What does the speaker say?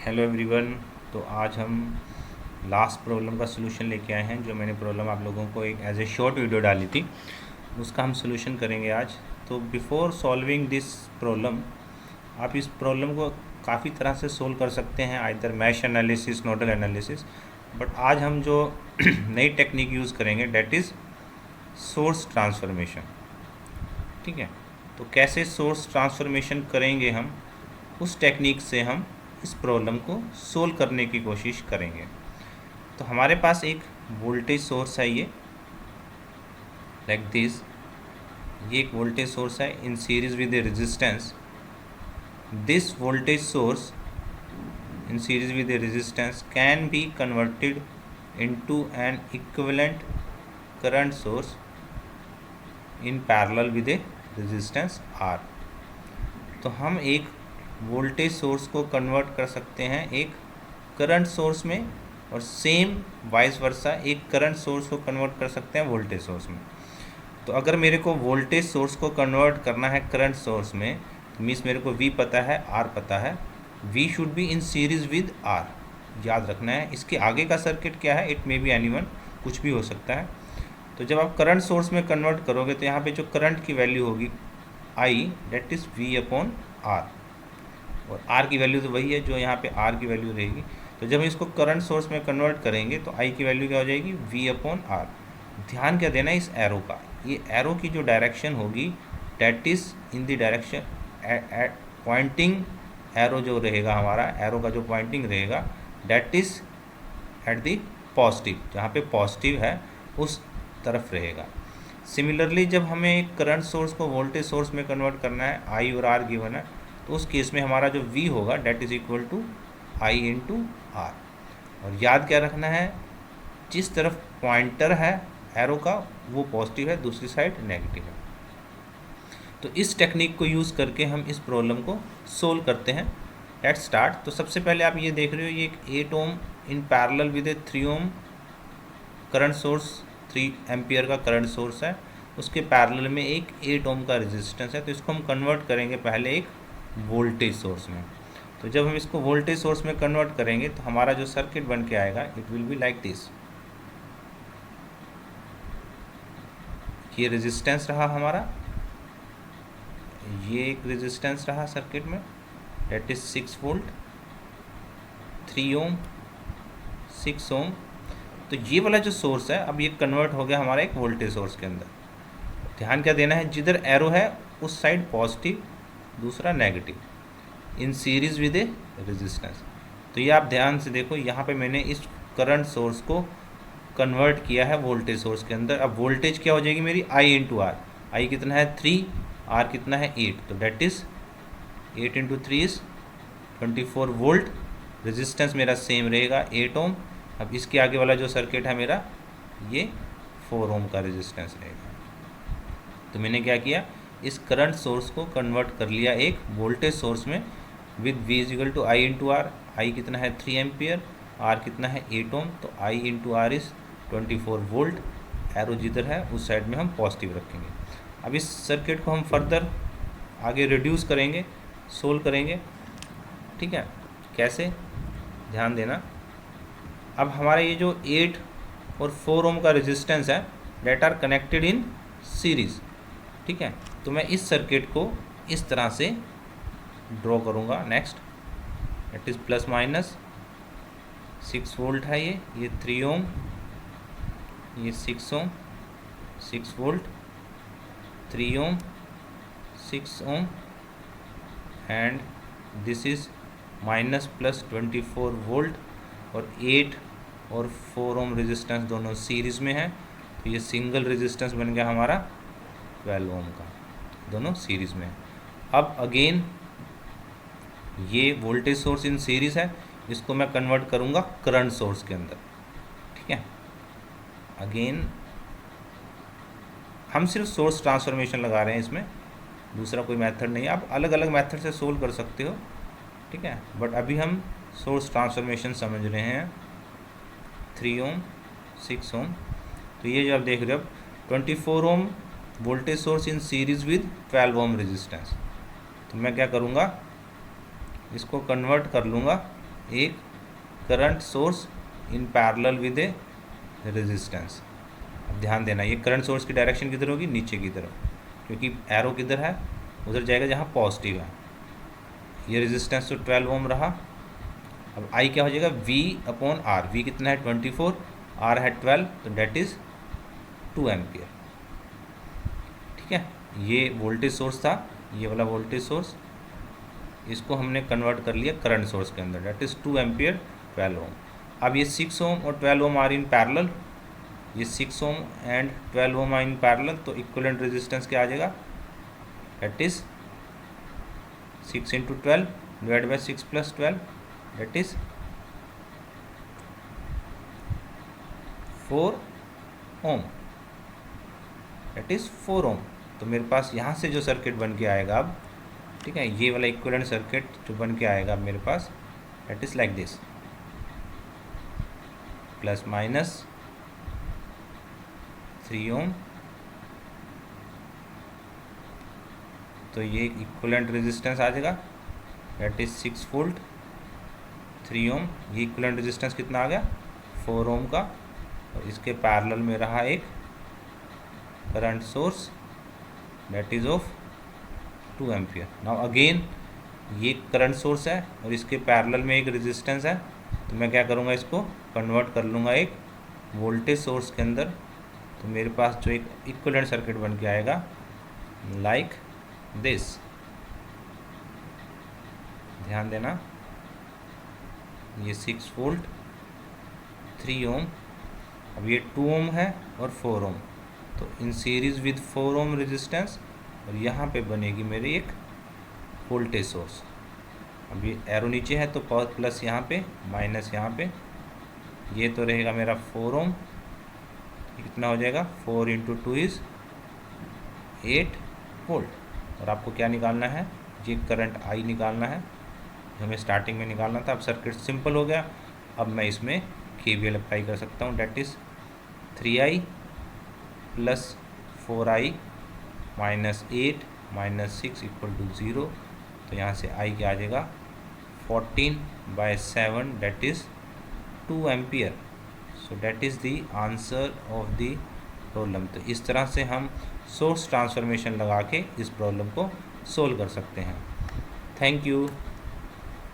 Hello everyone. तो आज हम लास्ट प्रॉब्लम का सलूशन लेके आए हैं। जो मैंने प्रॉब्लम आप लोगों को एक एज ए शॉर्ट वीडियो डाली थी, उसका हम सलूशन करेंगे आज। तो बिफोर सॉल्विंग दिस प्रॉब्लम, आप इस प्रॉब्लम को काफ़ी तरह से सोल्व कर सकते हैं, either mesh analysis, nodal analysis. But आज हम जो नई टेक्निक यूज़ करेंगे डेट इज़ सोर्स ट्रांसफॉर्मेशन। ठीक है, तो कैसे सोर्स ट्रांसफॉर्मेशन करेंगे हम, उस टेक्निक से हम इस प्रॉब्लम को सोल्व करने की कोशिश करेंगे। तो हमारे पास एक वोल्टेज सोर्स है, ये लाइक दिस। ये एक वोल्टेज सोर्स है in series with a resistance. This voltage source in series with a resistance can be converted into an equivalent current source in parallel with a resistance R. तो हम एक voltage source को convert कर सकते हैं एक current source में, और सेम वाइस वर्सा एक करंट सोर्स को कन्वर्ट कर सकते हैं वोल्टेज सोर्स में। तो अगर मेरे को वोल्टेज सोर्स को कन्वर्ट करना है करंट सोर्स में, तो मीन्स मेरे को V पता है, R पता है। V should be in series with R, याद रखना है। इसके आगे का सर्किट क्या है, इट मे बी एनीवन, कुछ भी हो सकता है। तो जब आप करंट सोर्स में कन्वर्ट करोगे तो यहाँ पे जो करंट की वैल्यू होगी I, डेट इज़ V/R, और R की वैल्यू तो वही है जो यहाँ पे R की वैल्यू रहेगी। तो जब हम इसको करंट सोर्स में कन्वर्ट करेंगे तो I की वैल्यू क्या हो जाएगी, V/R। ध्यान क्या देना है इस एरो का, ये एरो की जो डायरेक्शन होगी that is in the direction pointing. Arrow जो रहेगा हमारा, एरो का जो पॉइंटिंग रहेगा that is at the positive, जहाँ पे पॉजिटिव है उस तरफ रहेगा। सिमिलरली जब हमें एक करंट सोर्स को वोल्टेज सोर्स में कन्वर्ट करना है, I और R गिवन है, तो उस केस में हमारा जो V होगा that is equal to I into R। और याद क्या रखना है, जिस तरफ पॉइंटर है एरो का वो पॉजिटिव है, दूसरी साइड नेगेटिव है। तो इस टेक्निक को यूज़ करके हम इस प्रॉब्लम को सोल्व करते हैं। Let's start. तो सबसे पहले आप ये देख रहे हो, ये एक 8 ohm in parallel with a 3 ohm current source, 3 ampere का करंट सोर्स है, उसके पैरेलल में एक 8 ओम का रेजिस्टेंस है। तो इसको हम कन्वर्ट करेंगे पहले एक वोल्टेज सोर्स में। तो जब हम इसको वोल्टेज सोर्स में कन्वर्ट करेंगे तो हमारा जो सर्किट बन के आएगा it will be like this. ये रेजिस्टेंस रहा हमारा, ये एक रेजिस्टेंस रहा सर्किट में, डेट इज 6 वोल्ट, 3 ओम, 6 ओम। तो ये वाला जो सोर्स है अब ये कन्वर्ट हो गया हमारा एक वोल्टेज सोर्स के अंदर। ध्यान क्या देना है, जिधर एरो है उस साइड पॉजिटिव, दूसरा negative, in series with a resistance. तो ये आप ध्यान से देखो, यहाँ पे मैंने इस करंट सोर्स को कन्वर्ट किया है वोल्टेज सोर्स के अंदर। अब वोल्टेज क्या हो जाएगी मेरी, I इंटू आर। आई कितना है 3, R कितना है 8, तो that is 8 into 3 is 24 volt. Resistance मेरा सेम रहेगा 8 ओम। अब इसके आगे वाला जो सर्किट है मेरा, ये 4 ओम का रेजिस्टेंस रहेगा। तो मैंने क्या किया, इस करंट सोर्स को कन्वर्ट कर लिया एक वोल्टेज सोर्स में with V is equal to I into R. I कितना है 3 एम्पियर, R कितना है 8 ओम, तो I into R is 24 volt. Arrow जिधर है उस साइड में हम पॉजिटिव रखेंगे। अब इस सर्किट को हम फर्दर आगे रिड्यूस करेंगे, सोल्व करेंगे। ठीक है, कैसे, ध्यान देना। अब हमारा ये जो 8 और 4 ओम का रेजिस्टेंस है that are connected in series. ठीक है, तो मैं इस सर्किट को इस तरह से ड्रॉ करूँगा। Next, it is plus minus 6 volt है, ये 3 ओम, ये 6 ohm, 6 volt, 3 ohm, 6 ohm, and this is minus plus 24 volt. और 8 और 4 ओम रेजिस्टेंस दोनों सीरीज़ में है, तो ये सिंगल रेजिस्टेंस बन गया हमारा 12 ओम का, दोनों सीरीज़ में है। अब अगेन ये वोल्टेज सोर्स इन सीरीज़ है, इसको मैं कन्वर्ट करूँगा करंट सोर्स के अंदर। ठीक है, अगेन हम सिर्फ सोर्स ट्रांसफॉर्मेशन लगा रहे हैं इसमें, दूसरा कोई मेथड नहीं है। आप अलग अलग मेथड से सोल्व कर सकते हो, ठीक है, बट अभी हम सोर्स ट्रांसफॉर्मेशन समझ रहे हैं। 3 ओम, 6 ओम, तो ये जो आप देख रहे हो, 24 ohm voltage source in series with 12 ohm resistance. तो मैं क्या करूँगा, इसको कन्वर्ट कर लूँगा एक current source in parallel with a resistance. अब ध्यान देना, ये करंट सोर्स की डायरेक्शन किधर होगी, नीचे की तरफ, क्योंकि एरो किधर है, उधर जाएगा जहाँ पॉजिटिव है। ये रेजिस्टेंस तो 12 ओम रहा। अब आई क्या हो जाएगा, V/R। V कितना है 24, R है 12, तो डेट इज़ 2 एम्पियर। ठीक है, ये वोल्टेज सोर्स था, ये वाला वोल्टेज सोर्स, इसको हमने कन्वर्ट कर लिया करंट सोर्स के अंदर, डेट इज़ 2 एम्पियर 12 ओम। अब ये 6 ओम और 12 ओम आर इन पैरेलल, ये 6 ohm and 12 ohm are in parallel, तो इक्विवेलेंट रेजिस्टेंस क्या आ जाएगा, that is 6 × 12 divide by 6 + 12, that is 4 ohm, that is 4 ohm. तो मेरे पास यहाँ से जो सर्किट बन के आएगा अब, ठीक है, ये वाला इक्विवेलेंट सर्किट जो बन के आएगा मेरे पास, that is like this, plus minus 3 ohm. तो ये इक्विवेलेंट रेजिस्टेंस आ जाएगा, डेट इज़ 6 वोल्ट 3 ओम। ये इक्विवेलेंट रेजिस्टेंस कितना आ गया, 4 ओम का, और इसके पैरेलल में रहा एक current source, that is of 2 ampere. Now again ये करंट सोर्स है और इसके पैरेलल में एक रेजिस्टेंस है, तो मैं क्या करूँगा, इसको कन्वर्ट कर लूँगा एक वोल्टेज सोर्स के अंदर। तो मेरे पास जो एक इक्विवेलेंट सर्किट बन के आएगा लाइक दिस। ध्यान देना, ये 6 वोल्ट 3 ओम, अब ये 2 ओम है और 4 ओम, तो इन सीरीज़ विद 4 ओम रेजिस्टेंस, और यहाँ पे बनेगी मेरी एक वोल्टेज सोर्स। अब ये एरो नीचे है तो प्लस यहाँ पे, माइनस यहाँ पे, ये तो रहेगा मेरा 4 ओम, कितना हो जाएगा, 4 × 2 इज़ 8 वोल्ट। और आपको क्या निकालना है, ये करंट आई निकालना है, हमें स्टार्टिंग में निकालना था। अब सर्किट सिंपल हो गया। अब मैं इसमें KVL अप्लाई कर सकता हूँ, डेट इज़ 3I + 4I - 8 - 6 = 0। तो यहाँ से I क्या आ जाएगा, 14/7, that is 2 ampere. So that is the answer of the problem. तो इस तरह से हम सोर्स ट्रांसफॉर्मेशन लगा के इस प्रॉब्लम को सोल्व कर सकते हैं। Thank you.